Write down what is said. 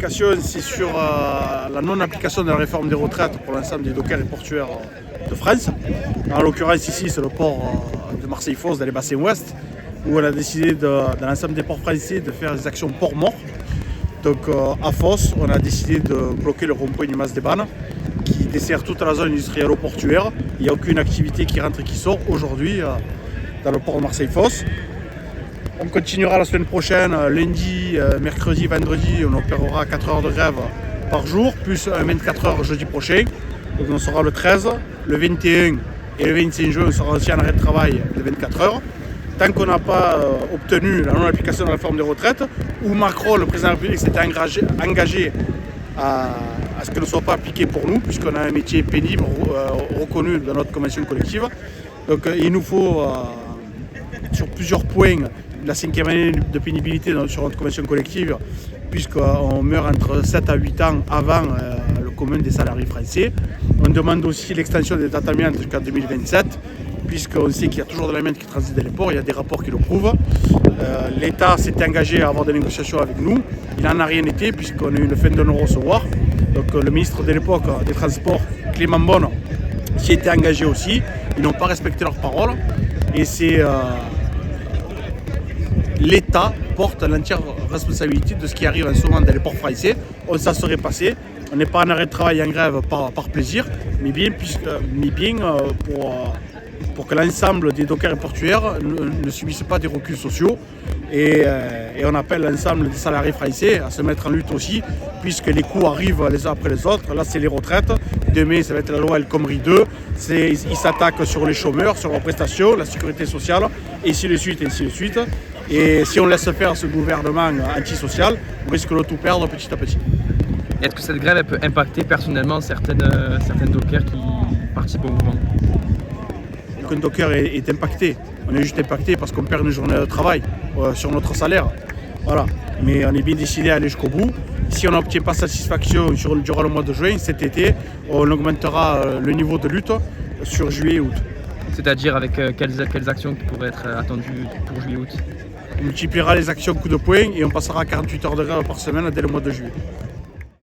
revendication, c'est sur la non-application de la réforme des retraites pour l'ensemble des dockers et portuaires de France. En l'occurrence, ici, c'est le port de Marseille-Fos, dans les bassins ouest, où on a décidé, dans l'ensemble des ports français, de faire des actions port mort. Donc, à Fos, on a décidé de bloquer le rond-point du Mas des Bannes, qui dessert toute la zone industrielle au portuaire. Il n'y a aucune activité qui rentre et qui sort aujourd'hui dans le port de Marseille-Fos. On continuera la semaine prochaine, lundi, mercredi, vendredi, on opérera 4 heures de grève par jour, plus 24 heures jeudi prochain. Donc on sera le 13, le 21 et le 25 juin, on sera aussi en arrêt de travail de 24 heures. Tant qu'on n'a pas obtenu la non-application de la réforme des retraites, où Macron, le président de la République, s'était engagé à ce qu'elle ne soit pas appliquée pour nous, puisqu'on a un métier pénible reconnu dans notre convention collective. Donc il nous faut, sur plusieurs points, la 5e année de pénibilité sur notre convention collective, puisqu'on meurt entre 7 à 8 ans avant le commun des salariés français. On demande aussi l'extension des dates amiantes jusqu'en 2027, puisqu'on sait qu'il y a toujours de l'amiante qui transite dans les ports, il y a des rapports qui le prouvent. L'État s'est engagé à avoir des négociations avec nous, il n'en a rien été, puisqu'on a eu une fin de non-recevoir. Donc le ministre de l'époque des Transports, Clément Beaune, s'y était engagé aussi. Ils n'ont pas respecté leur parole, et c'est l'État porte l'entière responsabilité de ce qui arrive en ce moment dans les ports français. On s'en serait passé. On n'est pas en arrêt de travail en grève par plaisir, mais bien pour que l'ensemble des dockers et portuaires ne subissent pas des reculs sociaux. Et on appelle l'ensemble des salariés français à se mettre en lutte aussi, puisque les coûts arrivent les uns après les autres. Là, c'est les retraites. Demain, ça va être la loi El Khomri 2. Ils s'attaquent sur les chômeurs, sur leurs prestations, la sécurité sociale, et ainsi de suite, et ainsi de suite. Et si on laisse faire ce gouvernement antisocial, on risque de tout perdre petit à petit. Est-ce que cette grève elle peut impacter personnellement certaines dockers qui participent au mouvement? Aucun docker est impacté. On est juste impacté parce qu'on perd une journée de travail sur notre salaire. Voilà. Mais on est bien décidé à aller jusqu'au bout. Si on n'obtient pas satisfaction durant le mois de juin, cet été, on augmentera le niveau de lutte sur juillet et août. C'est-à-dire avec quelles actions qui pourraient être attendues pour juillet-août? On multipliera les actions coup de poing et on passera à 48 heures de grève par semaine dès le mois de juillet.